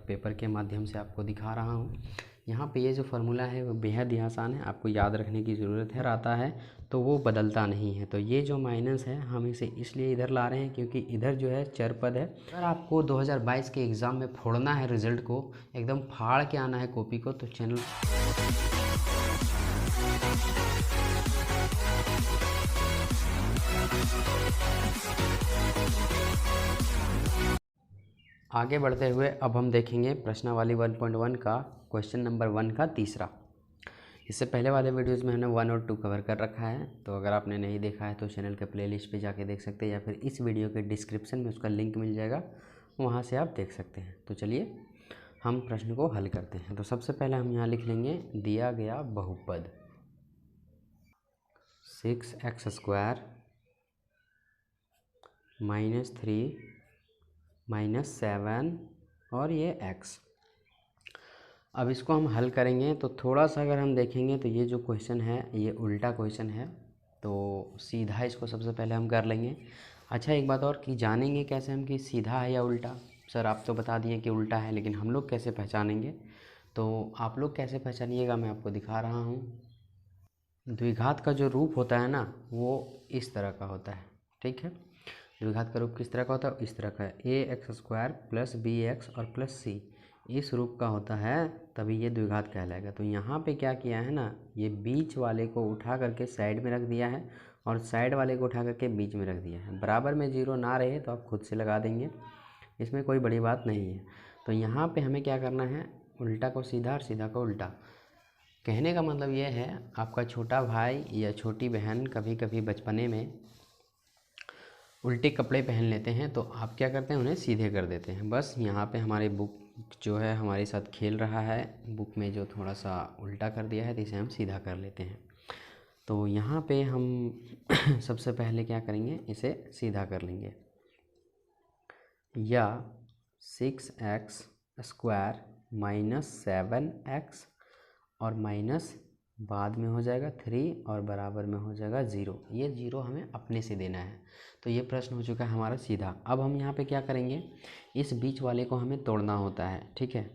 Paper के माध्यम से आपको दिखा रहा हूँ। यहाँ पे ये जो फार्मूला है वो बेहद ही आसान है, आपको याद रखने की ज़रूरत है। आता है तो वो बदलता नहीं है। तो ये जो माइनस है हम इसे इसलिए इधर ला रहे हैं क्योंकि इधर जो है चर पद है। अगर आपको 2022 के एग्ज़ाम में फोड़ना है, रिज़ल्ट को एकदम फाड़ के आना है कॉपी को, तो चैनल आगे बढ़ते हुए अब हम देखेंगे प्रश्नावली 1.1 का क्वेश्चन नंबर 1 का तीसरा। इससे पहले वाले वीडियोज़ में हमने 1 और 2 कवर कर रखा है, तो अगर आपने नहीं देखा है तो चैनल के प्लेलिस्ट पे जाके देख सकते हैं, या फिर इस वीडियो के डिस्क्रिप्शन में उसका लिंक मिल जाएगा, वहाँ से आप देख सकते हैं। तो चलिए हम प्रश्न को हल करते हैं। तो सबसे पहले हम यहाँ लिख लेंगे दिया गया बहुपद 6x² -3 -7 और ये x। अब इसको हम हल करेंगे तो थोड़ा सा अगर हम देखेंगे तो ये जो क्वेश्चन है ये उल्टा क्वेश्चन है, तो सीधा इसको सबसे पहले हम कर लेंगे। अच्छा, एक बात और कि जानेंगे कैसे हम कि सीधा है या उल्टा। सर आप तो बता दिए कि उल्टा है, लेकिन हम लोग कैसे पहचानेंगे? तो आप लोग कैसे पहचानिएगा मैं आपको दिखा रहा हूँ। द्विघात का जो रूप होता है ना वो इस तरह का होता है, ठीक है। द्विघात का रूप किस तरह का होता है? इस तरह का है, ax² + bx और +c इस रूप का होता है, तभी ये द्विघात कहलाएगा। तो यहाँ पे क्या किया है ना, ये बीच वाले को उठा करके साइड में रख दिया है और साइड वाले को उठा करके बीच में रख दिया है। बराबर में जीरो ना रहे तो आप खुद से लगा देंगे, इसमें कोई बड़ी बात नहीं है। तो यहाँ पे हमें क्या करना है, उल्टा को सीधा और सीधा को उल्टा। कहने का मतलब ये है, आपका छोटा भाई या छोटी बहन कभी कभी बचपने में उल्टे कपड़े पहन लेते हैं, तो आप क्या करते हैं, उन्हें सीधे कर देते हैं। बस यहाँ पे हमारे बुक जो है हमारे साथ खेल रहा है, बुक में जो थोड़ा सा उल्टा कर दिया है तो इसे हम सीधा कर लेते हैं। तो यहाँ पे हम सबसे पहले क्या करेंगे, इसे सीधा कर लेंगे। या 6x² -7x और माइनस बाद में हो जाएगा 3 और बराबर में हो जाएगा 0। ये 0 हमें अपने से देना है। तो ये प्रश्न हो चुका है हमारा सीधा। अब हम यहाँ पे क्या करेंगे, इस बीच वाले को हमें तोड़ना होता है, ठीक है।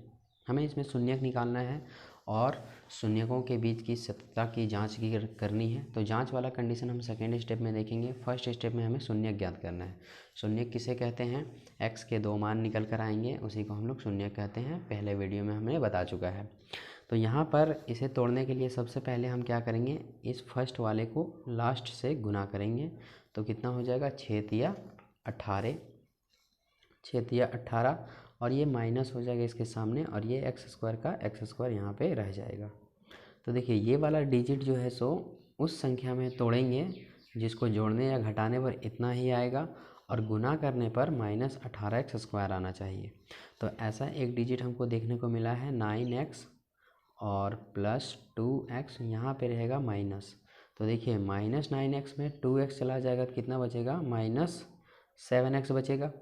हमें इसमें शून्यक निकालना है और शून्यकों के बीच की सत्यता की जांच करनी है। तो जांच वाला कंडीशन हम सेकेंड स्टेप में देखेंगे। फर्स्ट स्टेप में हमें शून्यक ज्ञात करना है। शून्यक किसे कहते हैं? x के 2 मान निकल कर आएंगे, उसी को हम लोग शून्यक कहते हैं। पहले वीडियो में हमने बता चुका है। तो यहाँ पर इसे तोड़ने के लिए सबसे पहले हम क्या करेंगे, इस फर्स्ट वाले को लास्ट से गुना करेंगे। तो कितना हो जाएगा, 6 × 18 और ये माइनस हो जाएगा इसके सामने, और ये x² का x² यहाँ पे रह जाएगा। तो देखिए ये वाला डिजिट जो है सो उस संख्या में तोड़ेंगे जिसको जोड़ने या घटाने पर इतना ही आएगा और गुना करने पर -18x² आना चाहिए। तो ऐसा एक डिजिट हमको देखने को मिला है 9x और +2x, यहाँ पे रहेगा माइनस। तो देखिए -9x में 2x चला जाएगा तो कितना बचेगा, -7x बचेगा,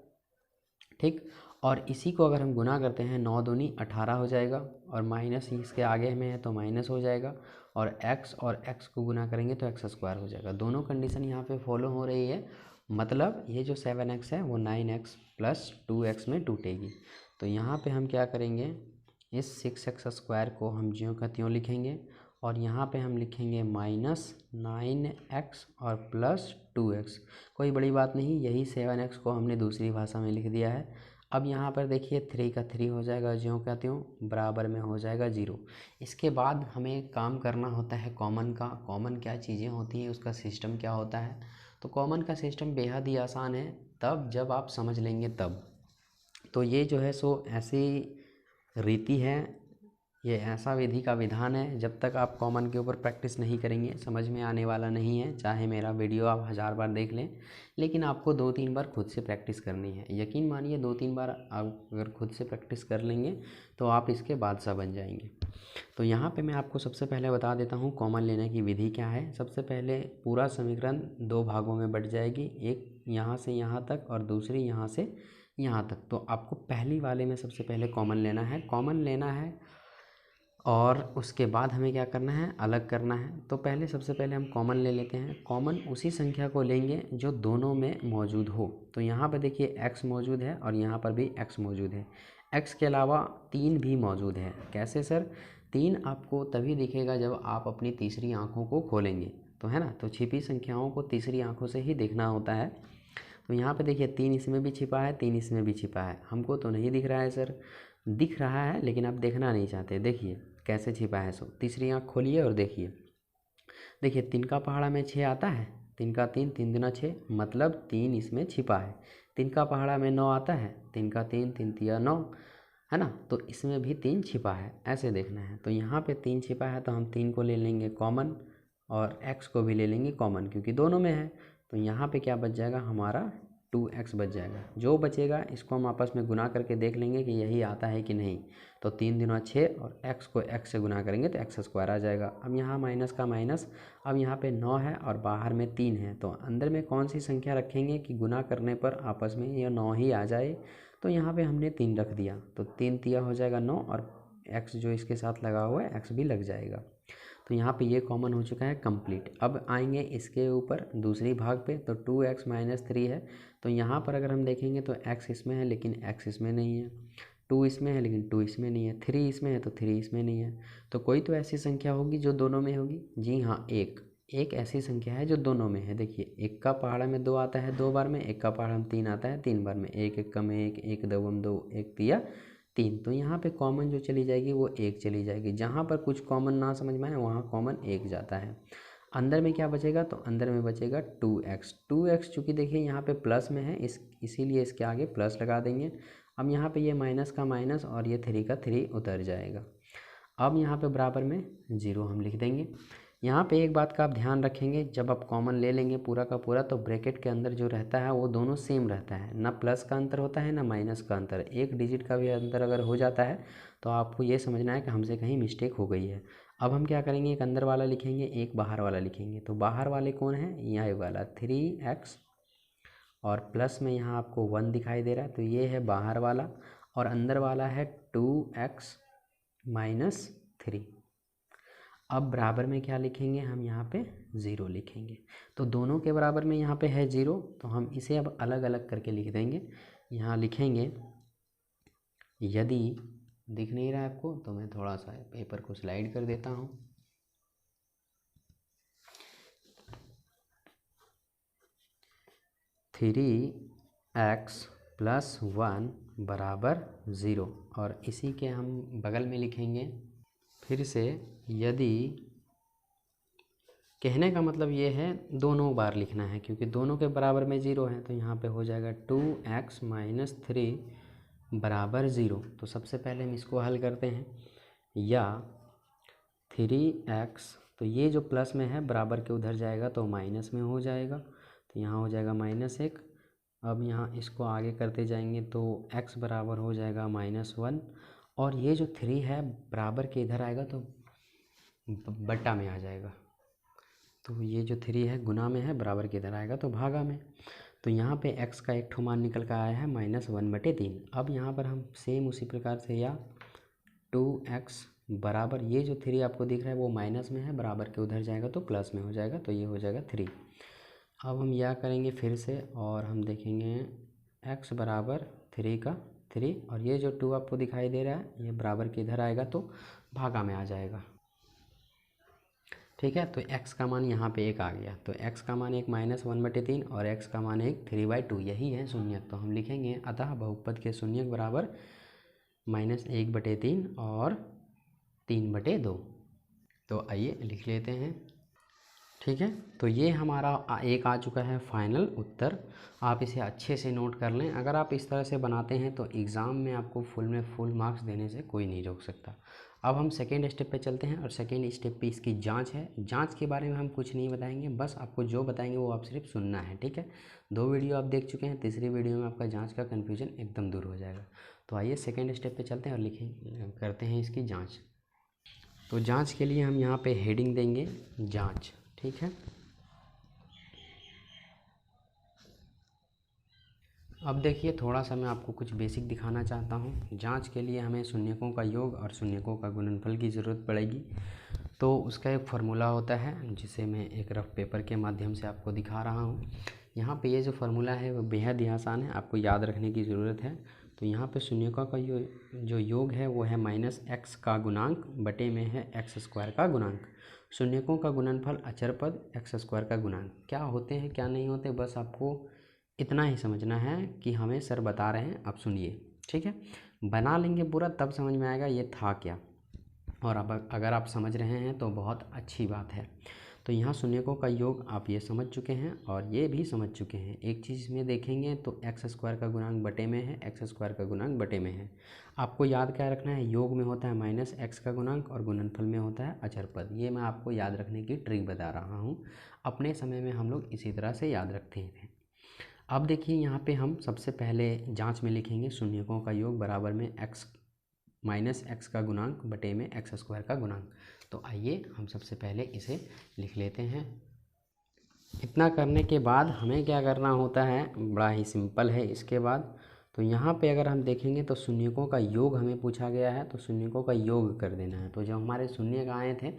ठीक। और इसी को अगर हम गुना करते हैं 9 दूनी 18 हो जाएगा, और माइनस इसके आगे में है तो माइनस हो जाएगा, और x और x को गुना करेंगे तो x² हो जाएगा। दोनों कंडीशन यहाँ पे फॉलो हो रही है, मतलब ये जो 7x है वो 9x + 2x में टूटेगी। तो यहाँ पे हम क्या करेंगे, इस 6x² को हम ज्यों का त्यों लिखेंगे, और यहाँ पे हम लिखेंगे -9x और +2x। कोई बड़ी बात नहीं, यही 7x को हमने दूसरी भाषा में लिख दिया है। अब यहाँ पर देखिए 3 का 3 हो जाएगा, ज्यों का त्यों, बराबर में हो जाएगा 0। इसके बाद हमें काम करना होता है कॉमन का। कॉमन क्या चीज़ें होती हैं, उसका सिस्टम क्या होता है। तो कॉमन का सिस्टम बेहद ही आसान है, तब जब आप समझ लेंगे तब। तो ये जो है सो ऐसी रीति है, ये ऐसा विधि का विधान है, जब तक आप कॉमन के ऊपर प्रैक्टिस नहीं करेंगे समझ में आने वाला नहीं है। चाहे मेरा वीडियो आप 1000 बार देख लें, लेकिन आपको 2-3 बार खुद से प्रैक्टिस करनी है। यकीन मानिए 2-3 बार आप अगर खुद से प्रैक्टिस कर लेंगे तो आप इसके बादशाह बन जाएंगे। तो यहाँ पे मैं आपको सबसे पहले बता देता हूँ कॉमन लेने की विधि क्या है। सबसे पहले पूरा समीकरण 2 भागों में बट जाएगी, एक यहाँ से यहाँ तक और दूसरी यहाँ से यहाँ तक। तो आपको पहली वाले में सबसे पहले कॉमन लेना है, और उसके बाद हमें क्या करना है, अलग करना है। तो पहले सबसे पहले हम कॉमन ले लेते हैं। कॉमन उसी संख्या को लेंगे जो दोनों में मौजूद हो। तो यहाँ पर देखिए x मौजूद है और यहाँ पर भी x मौजूद है। x के अलावा 3 भी मौजूद है। कैसे सर? 3 आपको तभी दिखेगा जब आप अपनी तीसरी आँखों को खोलेंगे, तो है ना। तो छिपी संख्याओं को तीसरी आँखों से ही देखना होता है। तो यहाँ पे देखिए 3 इसमें भी छिपा है, 3 इसमें भी छिपा है। हमको तो नहीं दिख रहा है सर, दिख रहा है लेकिन आप देखना नहीं चाहते। देखिए कैसे छिपा है। सो तीसरी आँख खोलिए और देखिए, देखिए 3 का पहाड़ा में 6 आता है, 3 का 3, 3 दूना 6, मतलब 3 इसमें छिपा है। 3 का पहाड़ा में 9 आता है, 3 का 3, 3 तिया 9, है ना। तो इसमें भी 3 छिपा है, ऐसे देखना है। तो यहाँ पे 3 छिपा है तो हम 3 को ले लेंगे कॉमन और x को भी ले लेंगे कॉमन, क्योंकि दोनों में है। तो यहाँ पे क्या बच जाएगा हमारा 2x बच जाएगा। जो बचेगा इसको हम आपस में गुना करके देख लेंगे कि यही आता है कि नहीं। तो 3 दूना 6 और x को x से गुना करेंगे तो x स्क्वायर आ जाएगा। अब यहाँ माइनस का माइनस, अब यहाँ पे 9 है और बाहर में 3 है, तो अंदर में कौन सी संख्या रखेंगे कि गुना करने पर आपस में यह 9 ही आ जाए। तो यहाँ पे हमने 3 रख दिया, तो 3 तिया हो जाएगा 9 और x जो इसके साथ लगा हुआ है x भी लग जाएगा। तो यहाँ पे ये कॉमन हो चुका है कंप्लीट। अब आएंगे इसके ऊपर दूसरी भाग पे, तो 2x - 3 है। तो यहाँ पर अगर हम देखेंगे तो x इसमें है लेकिन x इसमें नहीं है, 2 इसमें है लेकिन 2 इसमें नहीं है, 3 इसमें है तो 3 इसमें नहीं है। तो कोई तो ऐसी संख्या होगी जो दोनों में होगी। जी हाँ, एक ऐसी संख्या है जो दोनों में है। देखिए 1 का पहाड़ा में 2 आता है 2 बार में, 1 का पहाड़ा में 3 आता है 3 बार में, 1 1 का में 1, 1 2 2, 1 तिया 3। तो यहाँ पे कॉमन जो चली जाएगी वो 1 चली जाएगी। जहाँ पर कुछ कॉमन ना समझ में आए वहाँ कॉमन 1 जाता है। अंदर में क्या बचेगा? तो अंदर में बचेगा 2x चूँकि देखिए यहाँ पे प्लस में है, इसीलिए इसके आगे प्लस लगा देंगे। अब यहाँ पे ये माइनस का माइनस और ये 3 का 3 उतर जाएगा। अब यहाँ पे बराबर में 0 हम लिख देंगे। यहाँ पे एक बात का आप ध्यान रखेंगे, जब आप कॉमन ले लेंगे पूरा का पूरा तो ब्रैकेट के अंदर जो रहता है वो दोनों सेम रहता है, ना प्लस का अंतर होता है ना माइनस का अंतर। एक डिजिट का भी अंतर अगर हो जाता है तो आपको ये समझना है कि हमसे कहीं मिस्टेक हो गई है। अब हम क्या करेंगे, एक अंदर वाला लिखेंगे, एक बाहर वाला लिखेंगे। तो बाहर वाले कौन है? यह वाला 3x और प्लस में यहाँ आपको 1 दिखाई दे रहा है, तो ये है बाहर वाला और अंदर वाला है 2x - 3। अब बराबर में क्या लिखेंगे हम? यहाँ पे 0 लिखेंगे। तो दोनों के बराबर में यहाँ पे है 0, तो हम इसे अब अलग अलग करके लिख देंगे। यहाँ लिखेंगे, यदि दिख नहीं रहा है आपको तो मैं थोड़ा सा पेपर को स्लाइड कर देता हूँ। (3x + 1 = 0) और इसी के हम बगल में लिखेंगे फिर से, यदि, कहने का मतलब ये है दोनों बार लिखना है क्योंकि दोनों के बराबर में 0 है। तो यहाँ पे हो जाएगा 2x - 3 = 0। तो सबसे पहले हम इसको हल करते हैं, या 3x, तो ये जो प्लस में है बराबर के उधर जाएगा तो माइनस में हो जाएगा, तो यहाँ हो जाएगा -1। अब यहाँ इसको आगे करते जाएंगे तो x बराबर हो जाएगा -1 और ये जो 3 है बराबर के इधर आएगा तो बट्टा में आ जाएगा। तो ये जो 3 है गुना में है, बराबर के इधर आएगा तो भागा में। तो यहाँ पे x का एक ठो मान निकल कर आया है -1/3। अब यहाँ पर हम सेम उसी प्रकार से, या 2x बराबर, ये जो 3 आपको दिख रहा है वो माइनस में है, बराबर के उधर जाएगा तो प्लस में हो जाएगा, तो ये हो जाएगा 3। अब हम यह करेंगे फिर से और हम देखेंगे x बराबर 3 का 3 और ये जो 2 आपको दिखाई दे रहा है ये बराबर के इधर आएगा तो भागा में आ जाएगा। ठीक है, तो x का मान यहाँ पे 1 आ गया, तो x का मान 1 -1/3 और x का मान 1 3/2, यही है शून्यक। तो हम लिखेंगे अतः बहुपद के शून्यक बराबर -1/3 और 3/2। तो आइए लिख लेते हैं। ठीक है, तो ये हमारा एक आ चुका है फाइनल उत्तर। आप इसे अच्छे से नोट कर लें। अगर आप इस तरह से बनाते हैं तो एग्ज़ाम में आपको फुल मार्क्स देने से कोई नहीं रोक सकता। अब हम सेकेंड स्टेप पे चलते हैं और सेकेंड स्टेप पे इसकी जांच है। जांच के बारे में हम कुछ नहीं बताएंगे, बस आपको जो बताएंगे वो आप सिर्फ सुनना है। ठीक है, 2 वीडियो आप देख चुके हैं, तीसरी वीडियो में आपका जांच का कन्फ्यूजन एकदम दूर हो जाएगा। तो आइए सेकेंड स्टेप पे चलते हैं और करते हैं इसकी जाँच। तो जाँच के लिए हम यहाँ पर हेडिंग देंगे जाँच। ठीक है, अब देखिए थोड़ा सा मैं आपको कुछ बेसिक दिखाना चाहता हूँ। जांच के लिए हमें शून्यकों का योग और शून्यकों का गुणनफल की ज़रूरत पड़ेगी। तो उसका एक फार्मूला होता है जिसे मैं एक रफ पेपर के माध्यम से आपको दिखा रहा हूँ। यहाँ पे ये जो फार्मूला है वो बेहद ही आसान है, आपको याद रखने की ज़रूरत है। तो यहाँ पे शून्यकों का जो योग है वो है माइनस एक्स का गुणांक बटे में है एक्स स्क्वायर का गुणांक। शून्यकों का गुणनफल अचर पद एक्स स्क्वायर का गुणांक क्या होते हैं क्या नहीं होते, बस आपको इतना ही समझना है कि हमें सर बता रहे हैं, आप सुनिए, ठीक है। बना लेंगे पूरा तब समझ में आएगा ये था क्या, और अब अगर आप समझ रहे हैं तो बहुत अच्छी बात है। तो यहाँ शून्यकों का योग आप ये समझ चुके हैं और ये भी समझ चुके हैं। एक चीज़ में देखेंगे तो एक्स स्क्वायर का गुणांक बटे में है, एक्स स्क्वायर का गुणांक बटे में है। आपको याद क्या रखना है, योग में होता है माइनस एक्स का गुणांक और गुणनफल में होता है अचर पद। ये मैं आपको याद रखने की ट्रिक बता रहा हूँ, अपने समय में हम लोग इसी तरह से याद रखते थे। अब देखिए यहाँ पे हम सबसे पहले जाँच में लिखेंगे शून्यकों का योग बराबर में एक्स माइनस एक्स का गुणांक बटे में एक्स स्क्वायर का गुणांक। तो आइए हम सबसे पहले इसे लिख लेते हैं। इतना करने के बाद हमें क्या करना होता है, बड़ा ही सिंपल है। इसके बाद तो यहाँ पे अगर हम देखेंगे तो शून्यकों का योग हमें पूछा गया है, तो शून्यकों का योग कर देना है। तो जब हमारे शून्य आए थे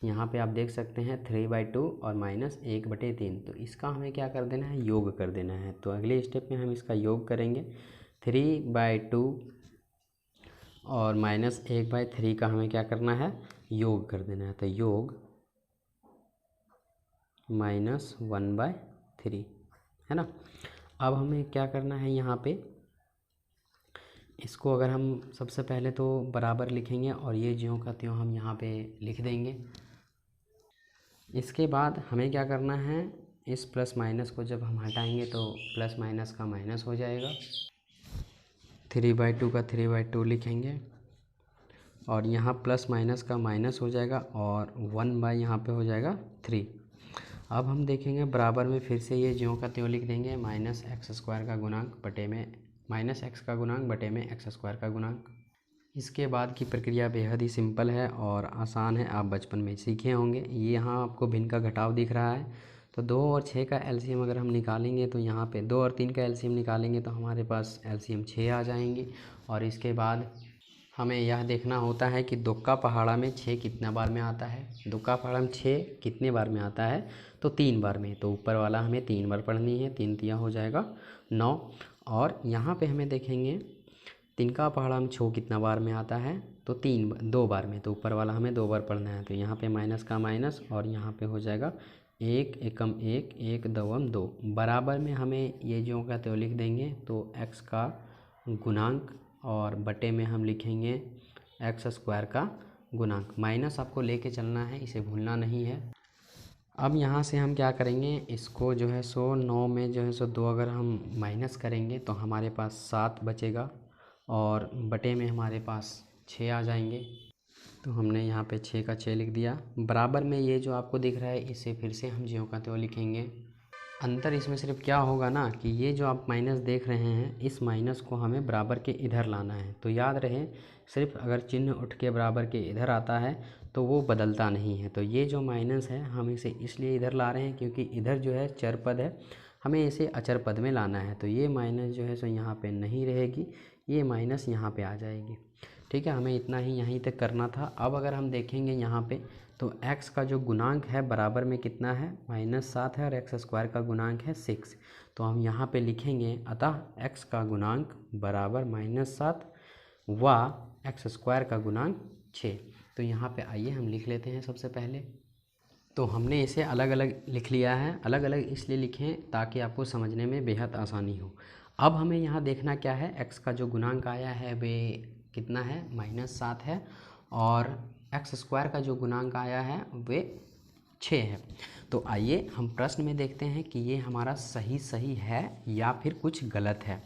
यहाँ पे आप देख सकते हैं 3/2 और माइनस 1/3, तो इसका हमें क्या कर देना है, योग कर देना है। तो अगले स्टेप में हम इसका योग करेंगे। 3/2 और माइनस 1/3 का हमें क्या करना है, योग कर देना है। तो योग माइनस 1/3 है ना। अब हमें क्या करना है, यहाँ पे इसको अगर हम सबसे पहले तो बराबर लिखेंगे और ये ज्यों का त्यों हम यहाँ पे लिख देंगे। इसके बाद हमें क्या करना है, इस प्लस माइनस को जब हम हटाएंगे तो प्लस माइनस का माइनस हो जाएगा। 3/2 का 3/2 लिखेंगे और यहाँ प्लस माइनस का माइनस हो जाएगा और 1 यहाँ पे हो जाएगा 3। अब हम देखेंगे बराबर में फिर से ये ज्यों का त्यों लिख देंगे, माइनस एक्स स्क्वायर का गुणांक बटे में माइनस एक्स का गुणांक बटे में एक्स स्क्वायर का गुणांक। इसके बाद की प्रक्रिया बेहद ही सिंपल है और आसान है, आप बचपन में सीखे होंगे। ये यहाँ आपको भिन्न का घटाव दिख रहा है, तो 2 और 6 का एलसीएम अगर हम निकालेंगे तो यहाँ पे 2 और 3 का एलसीएम निकालेंगे तो हमारे पास एलसीएम 6 आ जाएंगे। और इसके बाद हमें यह देखना होता है कि दुक्का पहाड़ा में 6 कितना बार में आता है। दुक्का पहाड़ा में 6 कितने बार में आता है, तो 3 बार में। तो ऊपर वाला हमें 3 बार पढ़नी है, 3 तिया हो जाएगा 9। और यहाँ पे हमें देखेंगे तिनका पहाड़ा में 6 कितना बार में आता है, तो 2 बार में। तो ऊपर वाला हमें 2 बार पढ़ना है। तो यहाँ पे माइनस का माइनस और यहाँ पे हो जाएगा 1 एकम 1 1 2 2 बराबर में हमें ये ज्यों का त्यों लिख देंगे। तो एक्स का गुणांक और बटे में हम लिखेंगे एक्स स्क्वायर का गुणांक। माइनस आपको लेके चलना है, इसे भूलना नहीं है। अब यहाँ से हम क्या करेंगे, इसको जो है 9 में जो है 2 अगर हम माइनस करेंगे तो हमारे पास 7 बचेगा और बटे में हमारे पास 6 आ जाएंगे। तो हमने यहाँ पे 6 का 6 लिख दिया। बराबर में ये जो आपको दिख रहा है इसे फिर से हम ज्यों का त्यों लिखेंगे। अंतर इसमें सिर्फ क्या होगा ना कि ये जो आप माइनस देख रहे हैं, इस माइनस को हमें बराबर के इधर लाना है। तो याद रहे, सिर्फ अगर चिन्ह उठ के बराबर के इधर आता है तो वो बदलता नहीं है। तो ये जो माइनस है हम इसे इसलिए इधर ला रहे हैं क्योंकि इधर जो है चर पद है, हमें इसे अचर पद में लाना है। तो ये माइनस जो है सो यहाँ पे नहीं रहेगी, ये माइनस यहाँ पे आ जाएगी। ठीक है, हमें इतना ही यहीं तक करना था। अब अगर हम देखेंगे यहाँ पे तो x का जो गुणांक है बराबर में कितना है, -7 है और एक्स स्क्वायर का गुणांक है 6। तो हम यहाँ पे लिखेंगे अतः x का गुणांक बराबर -7 व एक्स स्क्वायर का गुणांक 6। तो यहाँ पे आइए हम लिख लेते हैं सबसे पहले। तो हमने इसे अलग अलग लिख लिया है। अलग अलग इसलिए लिखें ताकि आपको समझने में बेहद आसानी हो। अब हमें यहाँ देखना क्या है, x का जो गुणांक आया है वे कितना है, -7 है और एक्स स्क्वायर का जो गुणांक आया है वे 6 है। तो आइए हम प्रश्न में देखते हैं कि ये हमारा सही है या फिर कुछ गलत है।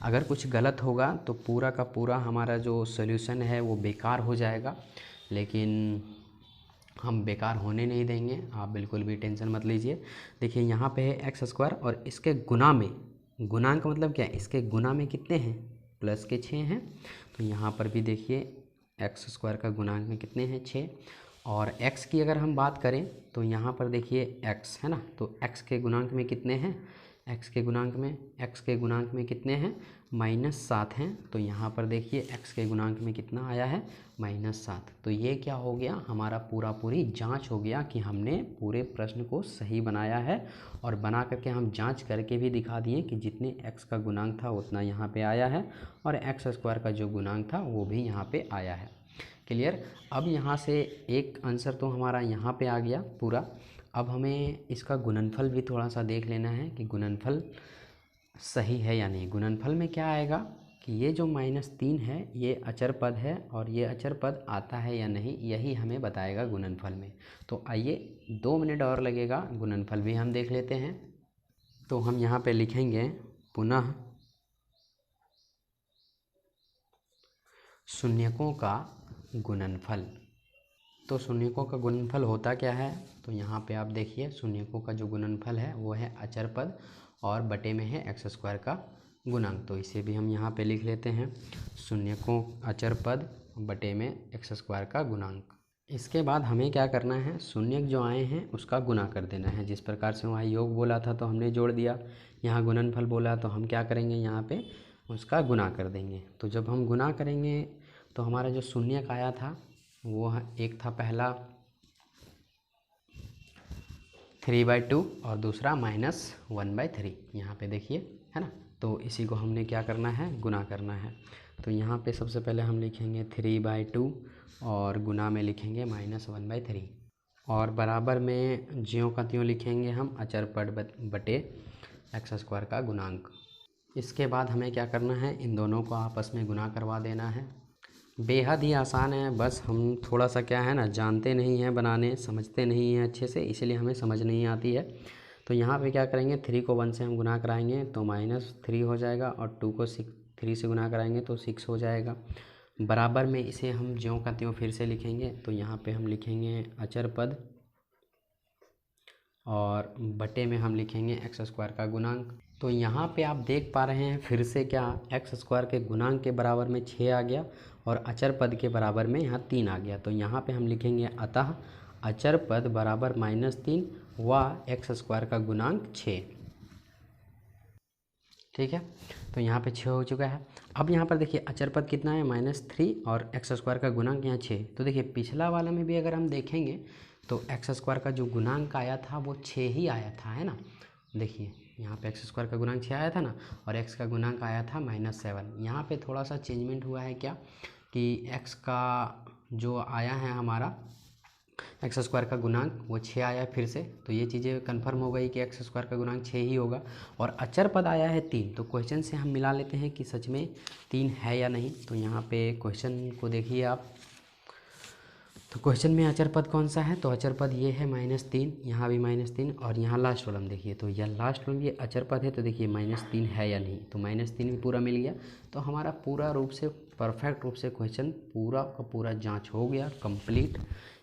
अगर कुछ गलत होगा तो पूरा का पूरा हमारा जो सॉल्यूशन है वो बेकार हो जाएगा, लेकिन हम बेकार होने नहीं देंगे, आप बिल्कुल भी टेंशन मत लीजिए। देखिए यहाँ पे है एक्स स्क्वायर और इसके गुना में, गुणांक मतलब क्या है, इसके गुना में कितने हैं, प्लस के 6 हैं। तो यहाँ पर भी देखिए एक्स स्क्वायर का गुणांक में कितने हैं, 6। और x की अगर हम बात करें तो यहाँ पर देखिए x है ना, तो x के गुणांक में कितने हैं, एक्स के गुणांक में, एक्स के गुणांक में कितने हैं, -7 हैं। तो यहाँ पर देखिए एक्स के गुणांक में कितना आया है, -7। तो ये क्या हो गया, हमारा पूरी जांच हो गया कि हमने पूरे प्रश्न को सही बनाया है। और बना करके हम जांच करके भी दिखा दिए कि जितने एक्स का गुणांक था उतना यहाँ पे आया है, और एक्स स्क्वायर का जो गुणांक था वो भी यहाँ पे आया है। क्लियर। अब यहाँ से एक आंसर तो हमारा यहाँ पे आ गया पूरा। अब हमें इसका गुणनफल भी थोड़ा सा देख लेना है कि गुणनफल सही है या नहीं। गुणनफल में क्या आएगा कि ये जो -3 है ये अचर पद है, और ये अचर पद आता है या नहीं यही हमें बताएगा गुणनफल में। तो आइए 2 मिनट और लगेगा, गुणनफल भी हम देख लेते हैं। तो हम यहाँ पे लिखेंगे पुनः शून्यकों का गुणनफल। तो शून्यकों का गुणनफल होता क्या है, तो यहाँ पे आप देखिए शून्यकों का जो गुणनफल है वो है अचर पद और बटे में है एक्स स्क्वायर का गुणांक। तो इसे भी हम यहाँ पे लिख लेते हैं, शून्यकों अचर पद बटे में एक्स स्क्वायर का गुणांक। इसके बाद हमें क्या करना है, शून्यक जो आए हैं उसका गुना कर देना है। जिस प्रकार से वहाँ योग बोला था तो हमने जोड़ दिया, यहाँ गुणनफल बोला तो हम क्या करेंगे, यहाँ पे उसका गुना कर देंगे। तो जब हम गुना करेंगे तो हमारा जो शून्यक आया था वो एक था पहला 3/2 और दूसरा -1/3, यहाँ पे देखिए है ना। तो इसी को हमने क्या करना है, गुना करना है। तो यहाँ पे सबसे पहले हम लिखेंगे 3/2 और गुना में लिखेंगे -1/3, और बराबर में ज्यों का त्यों लिखेंगे हम अचर पद बटे एक्स स्क्वायर का गुणांक। इसके बाद हमें क्या करना है, इन दोनों को आपस में गुना करवा देना है। बेहद ही आसान है, बस हम थोड़ा सा क्या है ना, जानते नहीं हैं बनाने, समझते नहीं हैं अच्छे से, इसलिए हमें समझ नहीं आती है। तो यहाँ पे क्या करेंगे, 3 को 1 से हम गुना कराएंगे तो -3 हो जाएगा, और 2 को 3 से गुना कराएंगे तो 6 हो जाएगा। बराबर में इसे हम ज्यों का त्यों फिर से लिखेंगे। तो यहाँ पे हम लिखेंगे अचर पद और बटे में हम लिखेंगे एक्स स्क्वायर का गुणांक। तो यहाँ पे आप देख पा रहे हैं फिर से क्या, एक्स स्क्वायर के गुणांक के बराबर में 6 आ गया और अचर पद के बराबर में यहाँ 3 आ गया। तो यहाँ पे हम लिखेंगे अतः अचर पद बराबर -3 व एक्स स्क्वायर का गुणांक 6। ठीक है, तो यहाँ पे 6 हो चुका है। अब यहाँ पर देखिए अचर पद कितना है, -3 और एक्स स्क्वायर का गुणांक यहाँ 6। तो देखिए पिछला वाला में भी अगर हम देखेंगे तो एक्स स्क्वायर का जो गुणांक आया था वो 6 ही आया था, है ना। देखिए यहाँ पे एक्स स्क्वायर का गुणांक 6 आया था ना, और एक्स का गुणांक आया था -7। यहाँ पे थोड़ा सा चेंजमेंट हुआ है क्या, कि एक्स का जो आया है हमारा एक्स स्क्वायर का गुणांक वो 6 आया फिर से। तो ये चीज़ें कंफर्म हो गई कि एक्स स्क्वायर का गुणांक 6 ही होगा, और अचर पद आया है 3। तो क्वेश्चन से हम मिला लेते हैं कि सच में 3 है या नहीं। तो यहाँ पे क्वेश्चन को देखिए आप, तो क्वेश्चन में अचर पद कौन सा है, तो अचर पद ये है -3, यहाँ भी -3, और यहाँ लास्ट कॉलम देखिए, तो यह लास्ट कॉलम ये अचर पद है। तो देखिए -3 है या नहीं, तो -3 भी पूरा मिल गया। तो हमारा पूरा रूप से परफेक्ट रूप से क्वेश्चन पूरा का पूरा जांच हो गया कंप्लीट।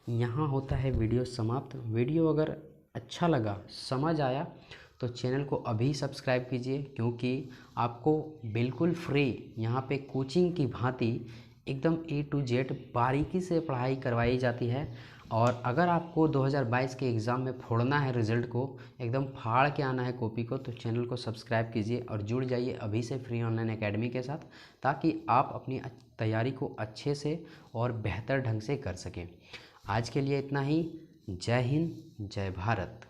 यहाँ होता है वीडियो समाप्त। वीडियो अगर अच्छा लगा, समझ आया, तो चैनल को अभी सब्सक्राइब कीजिए, क्योंकि आपको बिल्कुल फ्री यहाँ पे कोचिंग की भांति एकदम A to Z बारीकी से पढ़ाई करवाई जाती है। और अगर आपको 2022 के एग्ज़ाम में फोड़ना है रिज़ल्ट को, एकदम फाड़ के आना है कॉपी को, तो चैनल को सब्सक्राइब कीजिए और जुड़ जाइए अभी से फ्री ऑनलाइन एकेडमी के साथ, ताकि आप अपनी तैयारी को अच्छे से और बेहतर ढंग से कर सकें। आज के लिए इतना ही। जय हिंद, जय भारत।